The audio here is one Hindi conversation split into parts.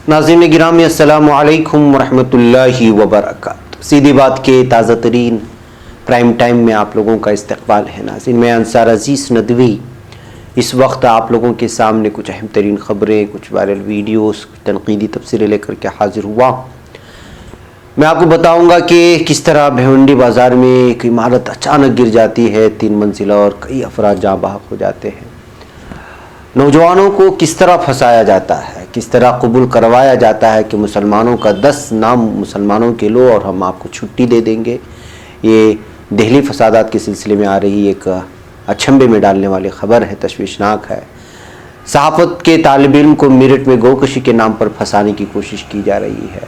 नाज़रीन गिरामी अस्सलामु अलैकुम वरहमतुल्लाहि वबरकातुहू। सीधी बात के ताज़ा तरीन प्राइम टाइम में आप लोगों का इस्तकबाल है। नाज़रीन, मैं अंसार अजीज़ नदवी इस वक्त आप लोगों के सामने कुछ अहम तरीन ख़बरें, कुछ वायरल वीडियोस, तनकीदी तफसीरें लेकर के हाजिर हुआ। मैं आपको बताऊंगा कि किस तरह भिवंडी बाज़ार में एक इमारत अचानक गिर जाती है, 3 मंजिला, और कई अफराद जाँ बहक हो जाते हैं। नौजवानों को किस तरह फंसाया जाता है, किस तरह कबूल करवाया जाता है कि मुसलमानों का 10 नाम मुसलमानों के लो और हम आपको छुट्टी दे देंगे। ये दिल्ली फसादात के सिलसिले में आ रही एक अचंभे में डालने वाली खबर है, तशवीशनाक है। सहाफ़त के तालिब इल्म को मेरठ में गोकशी के नाम पर फंसाने की कोशिश की जा रही है।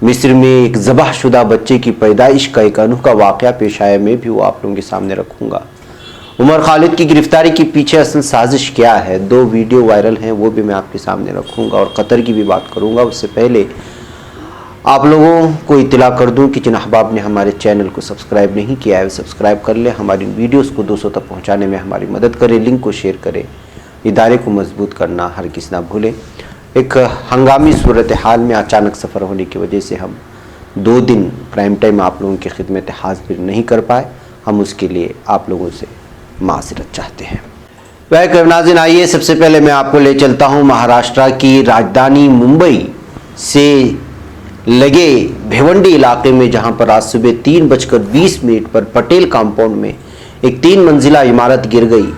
मिस्र में एक ज़बहशुदा बच्चे की पैदाइश का एक अनोखा वाक़या पेश आया, मैं भी वो आप लोगों के सामने रखूँगा। उमर खालिद की गिरफ्तारी के पीछे असल साजिश क्या है, 2 वीडियो वायरल हैं, वो भी मैं आपके सामने रखूँगा और कतर की भी बात करूँगा। उससे पहले आप लोगों को इत्तला कर दूं कि जिन अहबाब ने हमारे चैनल को सब्सक्राइब नहीं किया है वो सब्सक्राइब कर लें, हमारी वीडियोस को 200 तक पहुंचाने में हमारी मदद करें, लिंक को शेयर करें, इदारे को मजबूत करना हर किसी ना भूलें। एक हंगामी सूरत हाल में अचानक सफ़र होने की वजह से हम 2 दिन प्राइम टाइम आप लोगों की खिदमत हाजिर नहीं कर पाए। हम उसके लिए आप लोगों से माज़रत चाहते हैं। वह नाज़रीन, आइए सबसे पहले मैं आपको ले चलता हूँ महाराष्ट्र की राजधानी मुंबई से लगे भिवंडी इलाके में, जहां पर आज सुबह 3:20 पर पटेल कंपाउंड में एक 3 मंजिला इमारत गिर गई,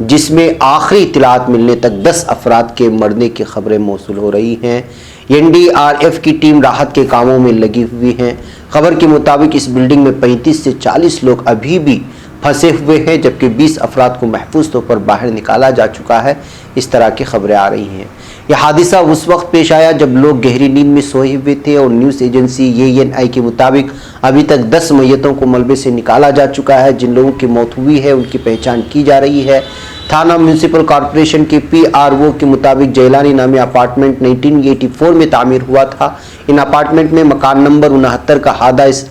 जिसमें आखिरी इत्तलात मिलने तक 10 अफराद के मरने की खबरें मौसूल हो रही हैं। एनडीआरएफ की टीम राहत के कामों में लगी हुई है। खबर के मुताबिक इस बिल्डिंग में 35 से 40 लोग अभी भी फंसे हुए हैं, जबकि 20 अफराद को महफूज तौर पर बाहर निकाला जा चुका है। इस तरह की खबरें आ रही हैं। यह हादिसा उस वक्त पेश आया जब लोग गहरी नींद में सोए हुए थे और न्यूज़ एजेंसी ANI के मुताबिक अभी तक 10 मैयतों को मलबे से निकाला जा चुका है। जिन लोगों की मौत हुई है उनकी पहचान की जा रही है। थाना म्यूनसिपल कॉरपोरेशन के PRO के मुताबिक जैलानी नामी अपार्टमेंट 1984 में तामीर हुआ था। इन अपार्टमेंट में मकान नंबर 69 का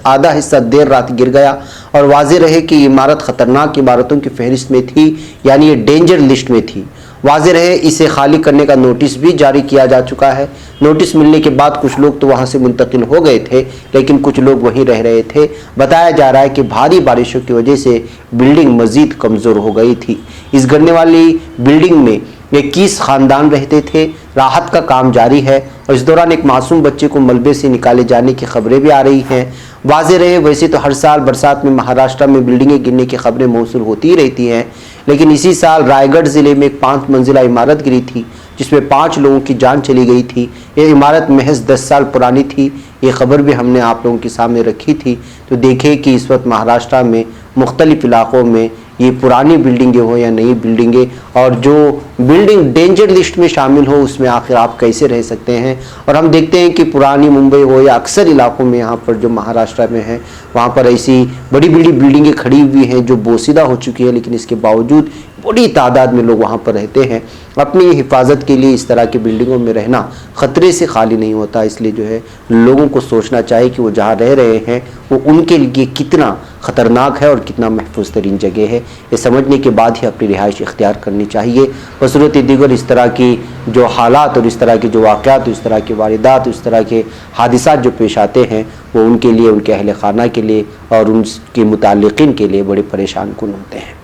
आधा हिस्सा देर रात गिर गया और वाज़ेह रहे कि इमारत खतरनाक इमारतों की फहरिस्त में थी, यानी ये डेंजर लिस्ट में थी। वाज़ेह रहे इसे खाली करने का नोटिस भी जारी किया जा चुका है। नोटिस मिलने के बाद कुछ लोग तो वहां से मुंतकिल हो गए थे, लेकिन कुछ लोग वहीं रह रहे थे। बताया जा रहा है कि भारी बारिशों की वजह से बिल्डिंग मजीद कमज़ोर हो गई थी। इस गिरने वाली बिल्डिंग में 21 खानदान रहते थे। राहत का काम जारी है और इस दौरान एक मासूम बच्चे को मलबे से निकाले जाने की खबरें भी आ रही हैं। वाज़ेह रहे वैसे तो हर साल बरसात में महाराष्ट्र में बिल्डिंगें गिरने की खबरें मौसूल होती ही रहती हैं, लेकिन इसी साल रायगढ़ ज़िले में एक 5 मंजिला इमारत गिरी थी, जिसमें 5 लोगों की जान चली गई थी। यह इमारत महज 10 साल पुरानी थी। ये खबर भी हमने आप लोगों के सामने रखी थी। तो देखें कि इस वक्त महाराष्ट्र में मुख्तलिफ इलाक़ों में ये पुरानी बिल्डिंगें हो या नई बिल्डिंगें, और जो बिल्डिंग डेंजर लिस्ट में शामिल हो उसमें आखिर आप कैसे रह सकते हैं। और हम देखते हैं कि पुरानी मुंबई हो या अक्सर इलाकों में यहाँ पर जो महाराष्ट्र में है वहाँ पर ऐसी बड़ी बड़ी बिल्डिंगें खड़ी हुई हैं जो बोसीदा हो चुकी है, लेकिन इसके बावजूद बड़ी तादाद में लोग वहाँ पर रहते हैं। अपनी हिफाजत के लिए इस तरह की बिल्डिंगों में रहना ख़तरे से खाली नहीं होता, इसलिए जो है लोगों को सोचना चाहिए कि वो जहाँ रह रहे हैं वो उनके लिए कितना ख़तरनाक है और कितना महफूज तरीन जगह है। ये समझने के बाद ही अपनी रिहाइश इख्तियार करनी चाहिए। बसूरत दीगर इस तरह की जो हालात और इस तरह के जो वाक़यात, इस तरह की वारदात, इस तरह के हादिसात जो पेश आते हैं वो उनके लिए, उनके अहल खाना के लिए और उनके मुताल्लिक़ीन के लिए बड़े परेशान कुन होते हैं।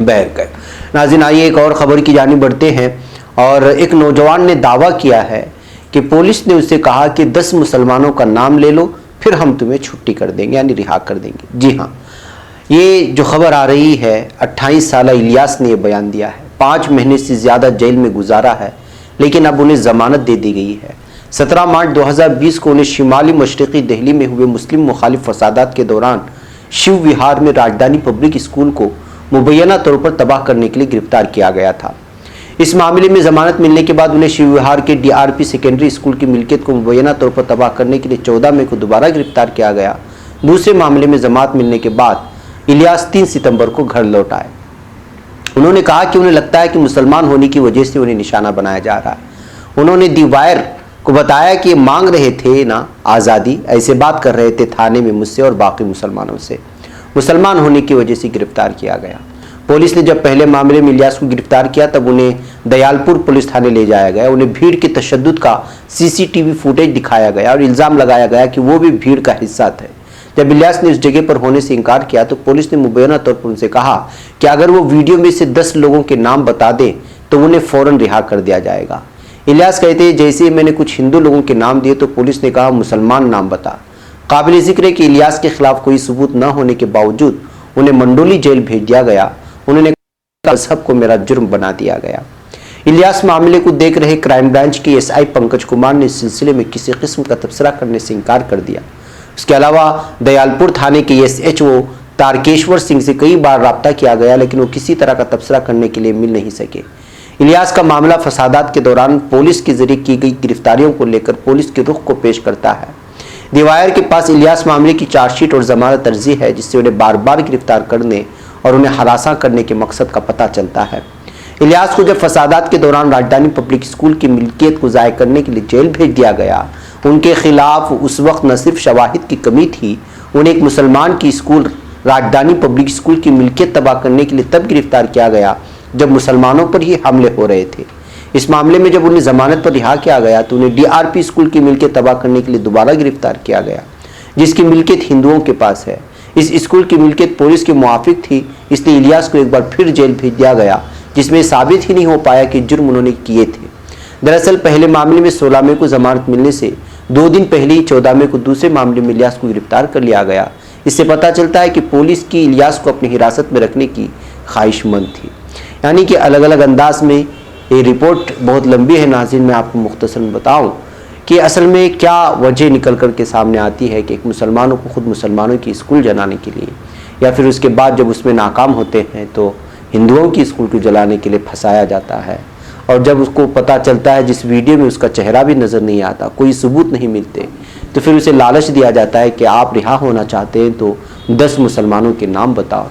बहरकैफ नाज़रीन, आइए एक और ख़बर की जानिब बढ़ते हैं। और एक नौजवान ने दावा किया है कि पुलिस ने उससे कहा कि 10 मुसलमानों का नाम ले लो, फिर हम तुम्हें छुट्टी कर देंगे, यानी रिहा कर देंगे। जी हाँ, ये जो खबर आ रही है, 28 साल इलियास ने यह बयान दिया है। 5 महीने से ज़्यादा जेल में गुजारा है, लेकिन अब उन्हें ज़मानत दे दी गई है। 17 मार्च 2020 को उन्हें शिमाली मशरक़ी दिल्ली में हुए मुस्लिम मुखालिफ फसादात के दौरान शिव विहार में राजधानी पब्लिक स्कूल को मुबैना तौर पर तबाह करने के लिए गिरफ्तार किया गया था। इस मामले में जमानत मिलने के बाद उन्हें शिव विहार के DRP सेकेंडरी स्कूल की मिल्कियत को मुबैना तौर पर तबाह करने के लिए 14 मई को दोबारा गिरफ्तार किया गया। दूसरे मामले में जमानत मिलने के बाद इलियास 3 सितंबर को घर लौट आए। उन्होंने कहा कि उन्हें लगता है कि मुसलमान होने की वजह से उन्हें निशाना बनाया जा रहा है। उन्होंने दी वायर को बताया कि मांग रहे थे ना आज़ादी, ऐसे बात कर रहे थे थाने में मुझसे और बाकी मुसलमानों से। मुसलमान होने की वजह से गिरफ्तार किया गया। पुलिस ने जब पहले मामले में इलियास को गिरफ्तार किया तब उन्हें दयालपुर पुलिस थाने ले जाया गया। उन्हें भीड़ के तशद्दुद का सीसीटीवी फुटेज दिखाया गया और इल्ज़ाम लगाया गया कि वो भी भीड़ का हिस्सा थे। जब इलियास ने उस जगह पर होने से इनकार किया तो पुलिस ने मुबैना तौर पर उनसे कहा कि अगर वो वीडियो में से 10 लोगों के नाम बता दें तो उन्हें फौरन रिहा कर दिया जाएगा। इलियास कहते हैं, जैसे ही मैंने कुछ हिंदू लोगों के नाम दिए तो पुलिस ने कहा मुसलमान नाम बता। काबिल जिक्र है कि इलियास के खिलाफ कोई सबूत न होने के बावजूद उन्हें मंडोली जेल भेज दिया गया। उन्होंने कहा मजहब को मेरा जुर्म बना दिया गया। इलियास मामले को देख रहे क्राइम ब्रांच के एसआई पंकज कुमार ने इस सिलसिले में किसी किस्म का तबसरा करने से इनकार कर दिया। इसके अलावा दयालपुर थाने के एसएचओ तारकेश्वर सिंह से कई बार राब्ता किया गया लेकिन वो किसी तरह का तबसरा करने के लिए मिल नहीं सके। इलियास का मामला फसादात के दौरान पुलिस के जरिए की गई गिरफ्तारियों को लेकर पुलिस के रुख को पेश करता है। दीवायर के पास इलियास मामले की चार्जशीट और जमानत अर्जी है जिससे उन्हें बार बार गिरफ्तार करने और उन्हें हरासा करने के मकसद का पता चलता है। इलियास को जब फसादात के दौरान राजधानी पब्लिक स्कूल की मिल्कियत को ज़ाय करने के लिए जेल भेज दिया गया, उनके खिलाफ उस वक्त न सिर्फ शवाहिद की कमी थी, उन्हें एक मुसलमान की स्कूल राजधानी पब्लिक स्कूल की मिल्कियत तबाह करने के लिए तब गिरफ्तार किया गया जब मुसलमानों पर ही हमले हो रहे थे। इस मामले में जब उन्हें जमानत पर रिहा किया गया तो उन्हें डीआरपी स्कूल की मिल्कियत तबाह करने के लिए दोबारा गिरफ्तार किया गया जिसकी मिल्कियत हिंदुओं के पास है। इस स्कूल की मिल्कियत पुलिस के मुआफिक थी, इसलिए इलियास को एक बार फिर जेल भेज दिया गया जिसमें साबित ही नहीं हो पाया कि जुर्म उन्होंने किए थे। दरअसल पहले मामले में 16 मई को जमानत मिलने से 2 दिन पहले ही 14 मई को दूसरे मामले में इलियास को गिरफ्तार कर लिया गया। इससे पता चलता है कि पुलिस की इलियास को अपनी हिरासत में रखने की ख्वाहिशमंद थी। यानी कि अलग अलग अंदाज में ये रिपोर्ट बहुत लंबी है नाज़रीन, मैं आपको मुख्तसर में बताऊं कि असल में क्या वजह निकल कर के सामने आती है कि एक मुसलमानों को खुद मुसलमानों की स्कूल जलाने के लिए या फिर उसके बाद जब उसमें नाकाम होते हैं तो हिंदुओं की स्कूल को जलाने के लिए फंसाया जाता है। और जब उसको पता चलता है जिस वीडियो में उसका चेहरा भी नज़र नहीं आता, कोई सबूत नहीं मिलते, तो फिर उसे लालच दिया जाता है कि आप रिहा होना चाहते हैं तो 10 मुसलमानों के नाम बताओ।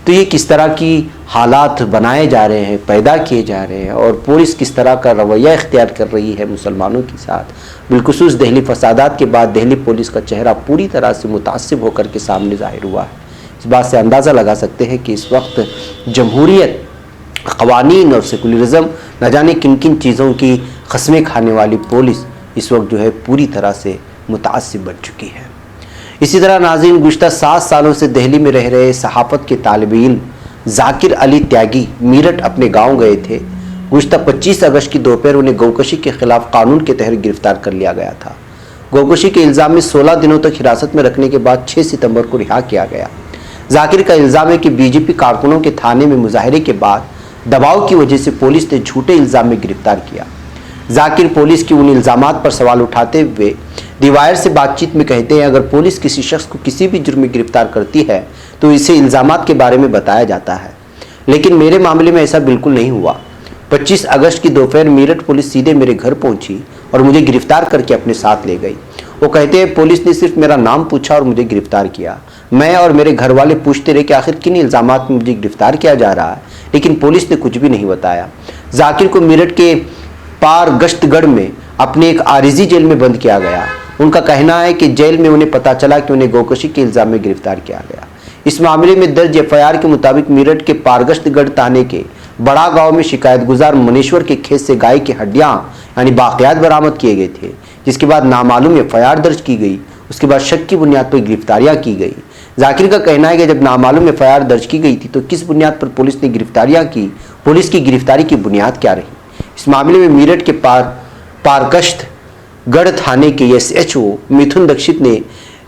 तो ये किस तरह की हालात बनाए जा रहे हैं, पैदा किए जा रहे हैं और पुलिस किस तरह का रवैया इख्तियार कर रही है मुसलमानों के साथ। बिलखुसूस दिल्ली फसादात के बाद दिल्ली पुलिस का चेहरा पूरी तरह से मुतासिब होकर के सामने ज़ाहिर हुआ है। इस बात से अंदाज़ा लगा सकते हैं कि इस वक्त जमहूरियत, क़वानीन और सेकुलरिज़म न जाने किन किन चीज़ों की क़स्में खाने वाली पुलिस इस वक्त जो है पूरी तरह से मुतासिब बन चुकी है। इसी तरह नाज़रीन, गुज़श्ता 7 सालों से दिल्ली में रह रहे सहाफ़त के तालिब इल्म ज़ाकिर अली त्यागी मेरठ अपने गांव गए थे। गुज़श्ता 25 अगस्त की दोपहर उन्हें गौकशी के खिलाफ कानून के तहत गिरफ्तार कर लिया गया था। गौकशी के इल्ज़ाम में 16 दिनों तक हिरासत में रखने के बाद 6 सितंबर को रिहा किया गया। ज़ाकिर का इल्ज़ाम है कि बीजेपी कारकुनों के थाने में मुजाहरे के बाद दबाव की वजह से पुलिस ने झूठे इल्ज़ाम में गिरफ्तार किया। ज़ाकिर पुलिस की उन इल्ज़ामात पर सवाल उठाते हुए दीवायर से बातचीत में कहते हैं, अगर पुलिस किसी शख्स को किसी भी जुर्म में गिरफ्तार करती है तो इसे इल्ज़ामात के बारे में बताया जाता है, लेकिन मेरे मामले में ऐसा बिल्कुल नहीं हुआ। 25 अगस्त की दोपहर मेरठ पुलिस सीधे मेरे घर पहुंची और मुझे गिरफ्तार करके अपने साथ ले गई। वो कहते हैं, पुलिस ने सिर्फ मेरा नाम पूछा और मुझे गिरफ्तार किया। मैं और मेरे घर वाले पूछते रहे कि आखिर किन इल्ज़ामात में मुझे गिरफ्तार किया जा रहा है, लेकिन पुलिस ने कुछ भी नहीं बताया। ज़ाकिर को मेरठ के पार गश्तगढ़ में अपने एक आरिजी जेल में बंद किया गया। उनका कहना है कि जेल में उन्हें पता चला कि उन्हें गौकशी के इल्ज़ाम में गिरफ्तार किया गया। इस मामले में दर्ज एफआईआर के मुताबिक मेरठ के पारगश्तगढ़ थाने के बड़ा गांव में शिकायत गुजार मनेश्वर के खेत से गाय की हड्डियां यानी बाक़ियात बरामद किए गए थे, जिसके बाद नामालूम एफआईआर दर्ज की गई। उसके बाद शक की बुनियाद पर गिरफ्तारियां की गई। ज़ाकिर का कहना है कि जब नामालूम एफआईआर दर्ज की गई थी तो किस बुनियाद पर पुलिस ने गिरफ्तारियां की, पुलिस की गिरफ्तारी की बुनियाद क्या रही। इस मामले में मेरठ के पारगश्तगढ़ थाने के एसएचओ मिथुन दीक्षित ने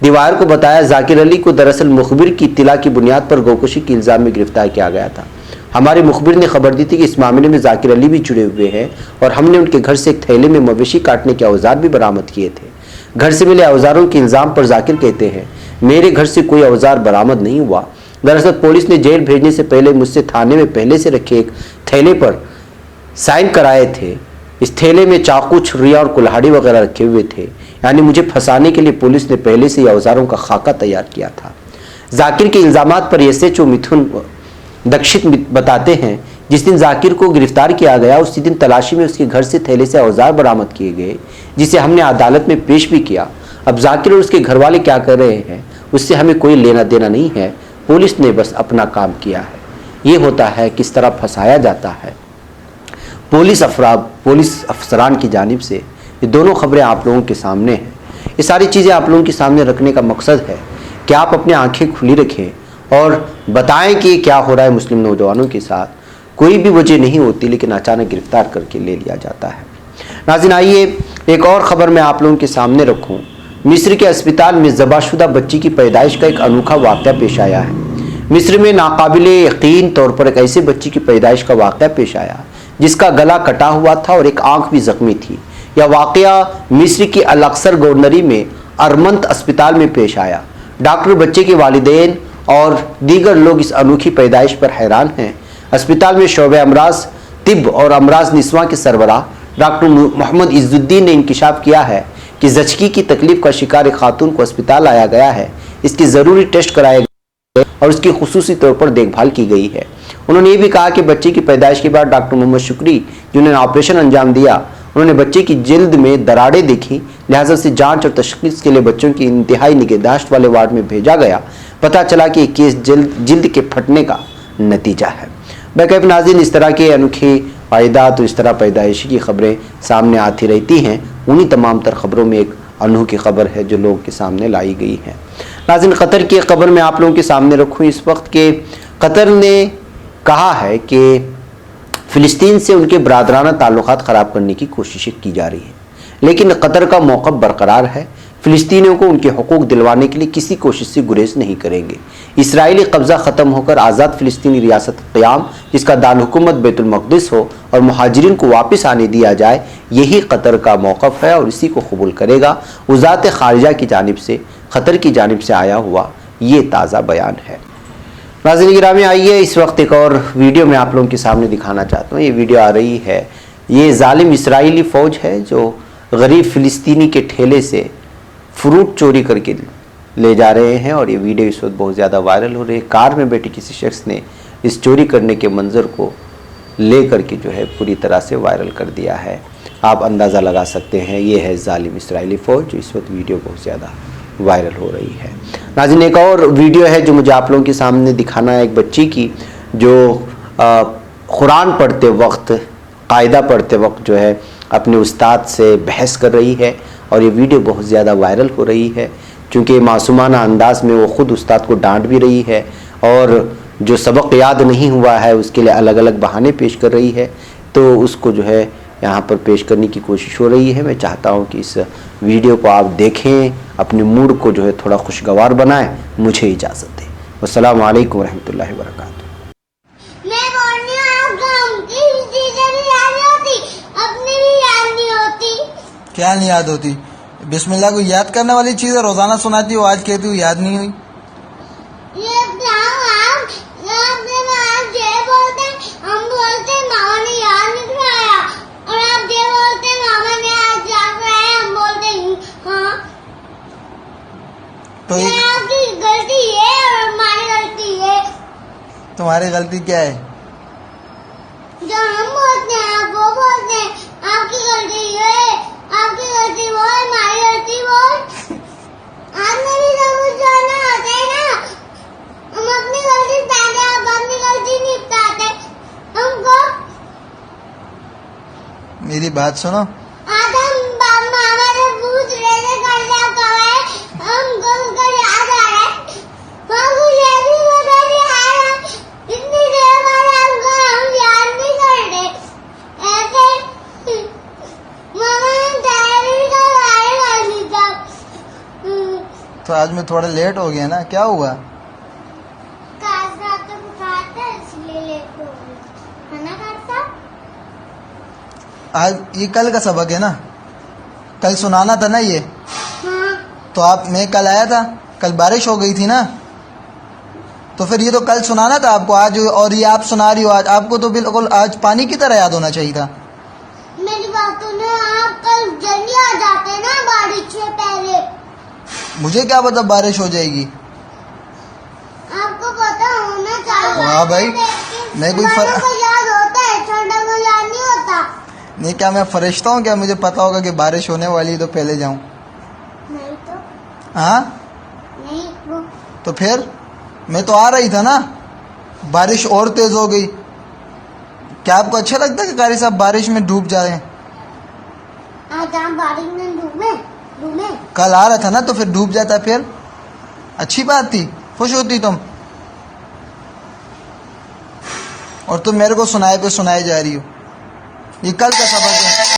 दीवार को बताया, ज़ाकिर अली को दरअसल मुखबिर की इत्तिला की बुनियाद पर गौकशी के इल्ज़ाम में गिरफ्तार किया गया था। हमारे मुखबिर ने खबर दी थी कि इस मामले में ज़ाकिर अली भी जुड़े हुए हैं और हमने उनके घर से एक थैले में मवेशी काटने के औजार भी बरामद किए थे। घर से मिले औजारों के इल्ज़ाम पर ज़ाकिर कहते हैं, मेरे घर से कोई औजार बरामद नहीं हुआ। दरअसल पुलिस ने जेल भेजने से पहले मुझसे थाने में पहले से रखे एक थैले पर साइन कराए थे। इस थैले में चाकू, छुरियां और कुल्हाड़ी वगैरह रखे हुए थे, यानी मुझे फंसाने के लिए पुलिस ने पहले से ही औजारों का खाका तैयार किया था। ज़ाकिर के इल्ज़ामात पर एसएचओ मिथुन दीक्षित बताते हैं, जिस दिन ज़ाकिर को गिरफ्तार किया गया उसी दिन तलाशी में उसके घर से थैले से औजार बरामद किए गए, जिसे हमने अदालत में पेश भी किया। अब ज़ाकिर और उसके घर वाले क्या कर रहे हैं उससे हमें कोई लेना देना नहीं है, पुलिस ने बस अपना काम किया है। ये होता है किस तरह फंसाया जाता है पुलिस अफसरान की जानिब से। ये दोनों खबरें आप लोगों के सामने हैं। ये सारी चीज़ें आप लोगों के सामने रखने का मकसद है कि आप अपनी आंखें खुली रखें और बताएं कि क्या हो रहा है मुस्लिम नौजवानों के साथ। कोई भी वजह नहीं होती, लेकिन अचानक गिरफ्तार करके ले लिया जाता है। नाज़रीन, आइए एक और ख़बर मैं आप लोगों के सामने रखूं। मिस्र के अस्पताल में ज़बाशुदा बच्ची की पैदाइश का एक अनोखा वाक़या पेश आया है। मिस्र में नाकाबिले यकीन तौर पर एक ऐसे बच्ची की पैदाइश का वाक़या पेश आया जिसका गला कटा हुआ था और एक आंख भी जख्मी थी। यह वाक़या मिस्र की अल अक्सर गवर्नरी में अरमंत अस्पताल में पेश आया। डॉक्टर, बच्चे के वालिदैन और दीगर लोग इस अनोखी पैदाइश पर हैरान हैं। अस्पताल में शोबे अमराज तिब और अमराज निस्वा के सरबराह डॉक्टर मोहम्मद इज़्ज़ुद्दीन ने इंकिशाफ किया है कि ज़चकी की तकलीफ का शिकार एक खातून को अस्पताल लाया गया है। इसकी ज़रूरी टेस्ट कराए गए और उसकी खुसूसी तौर पर देखभाल की गई है। उन्होंने ये भी कहा कि बच्चे की पैदाइश के बाद डॉक्टर मोहम्मद शुक्री, जिन्होंने ऑपरेशन अंजाम दिया, उन्होंने बच्चे की जिल्द में दरारें देखी, लिहाजा से जांच और तशखीस के लिए बच्चों की इंतहाई निगहदाश्त वाले वार्ड में भेजा गया। पता चला कि केस जिल्द के फटने का नतीजा है। बेकैफ नाज़रीन, इस तरह के अनोखे वायदात और इस तरह पैदाइशी की खबरें सामने आती रहती हैं। उन्हीं तमाम तर खबरों में एक अनोखी खबर है जो लोगों के सामने लाई गई है। नाज़रीन, कतर की खबर मैं आप लोगों के सामने रखूँ। इस वक्त के कतर ने कहा है कि फ़िलिस्तीन से उनके बरादराना ताल्लुकात ख़राब करने की कोशिशें की जा रही हैं, लेकिन कतर का मौक़िफ़ बरकरार है। फ़िलिस्तीनियों को उनके हकूक़ दिलवाने के लिए किसी कोशिश से गुरेज नहीं करेंगे। इसराइली कब्ज़ा ख़त्म होकर आज़ाद फ़िलिस्तीनी रियासत क़याम, जिसका दारहुकूमत बैतुल मक़दिस हो और मुहाजिरीन को वापस आने दिया जाए, यही कतर का मौक़िफ़ है और इसी को कबूल करेगा। वज़ारत ख़ारिजा की जानिब से, कतर की जानिब से आया हुआ ये ताज़ा बयान है। नाज़रीन गिरामी, आइए इस वक्त एक और वीडियो मैं आप लोगों के सामने दिखाना चाहता हूँ। ये वीडियो आ रही है, ये जालिम इसराइली फ़ौज है जो गरीब फ़िलिस्तीनी के ठेले से फ्रूट चोरी करके ले जा रहे हैं और ये वीडियो इस वक्त बहुत ज़्यादा वायरल हो रही है। कार में बैठे किसी शख्स ने इस चोरी करने के मंज़र को ले करके जो है पूरी तरह से वायरल कर दिया है। आप अंदाज़ा लगा सकते हैं, ये है जालिम इसराइली फ़ौज जो इस वक्त वीडियो बहुत ज़्यादा वायरल हो रही है। नाज़रीन, एक और वीडियो है जो मुझे आप लोगों के सामने दिखाना है, एक बच्ची की जो कुरान पढ़ते वक्त, कायदा पढ़ते वक्त जो है अपने उस्ताद से बहस कर रही है और ये वीडियो बहुत ज़्यादा वायरल हो रही है क्योंकि मासूमाना अंदाज में वो ख़ुद उस्ताद को डांट भी रही है और जो सबक याद नहीं हुआ है उसके लिए अलग अलग बहाने पेश कर रही है। तो उसको जो है यहाँ पर पेश करने की कोशिश हो रही है। मैं चाहता हूँ कि इस वीडियो को आप देखें, अपने मूड को जो है थोड़ा खुशगवार बनाएं। मुझे इजाज़त दें। अस्सलामु अलैकुम रहमतुल्लाहि व बरकातुहू। क्या नहीं याद होती? बिस्मिल्लाह को याद करने वाली चीज है, रोजाना सुनाती हो, आज कहती हूँ याद नहीं हुई। हम बोलते मामा ने याद नहीं कराया और आप ये बोलते मामा ने आज याद कराया, हम बोलते हाँ। तो आपकी गलती है और हमारी गलती है। तुम्हारी गलती क्या है? जो हम बोलते हैं आप वो बोलते हैं, आपकी गलती है, आपकी गलती वो है, हमारी गलती वो है। आपने भी सब कुछ जानना होता है ना, हम अपनी गलती बताते, आप अपनी गलती नहीं बताते हमको। मेरी बात सुनो। आज हम मामा से पूछ रहे थे कर्जा कब है, हमको उसका याद आ रहा है, हमको याद ही बता नहीं आ रहा, इतनी देर बाद हमको हम याद नहीं करते ऐसे। मामा ने तैयारी का गाड़ी कर ली था। तो आज मैं थोड़ा लेट हो गया ना, क्या हुआ? काश रात को बुखार था इसलिए लेट हो गई है ना काश। आज ये कल का सबक है ना, कल सुनाना था ना ये। हाँ। तो मैं कल आया था, कल बारिश हो गई थी ना, तो फिर ये तो कल सुनाना था आपको आज, और ये आप सुना रही हो आज। आपको तो बिल्कुल आज पानी की तरह याद होना चाहिए था। मेरी बात सुनो, आप कल जल्दी आ जाते ना बारिश से पहले। मुझे क्या पता बारिश हो जाएगी? आपको पता होना चाहिए। हाँ भाई, मैं कोई को याद होता है, छोटा को याद नहीं होता। नहीं, क्या मैं फरिश्ता हूँ? क्या मुझे पता होगा कि बारिश होने वाली है तो पहले जाऊं? नहीं तो। हाँ, नहीं वो। तो फिर मैं तो आ रही था ना। बारिश और तेज हो गई। क्या आपको अच्छा लगता है कि कारी साहब बारिश में डूब जाए? आज आप बारिश में डूबे डूबे कल आ रहा था ना, तो फिर डूब जाता, फिर अच्छी बात थी, खुश होती तुम। और तुम मेरे को सुनाए पे सुनाए जा रही हो। ये कल का सबक है।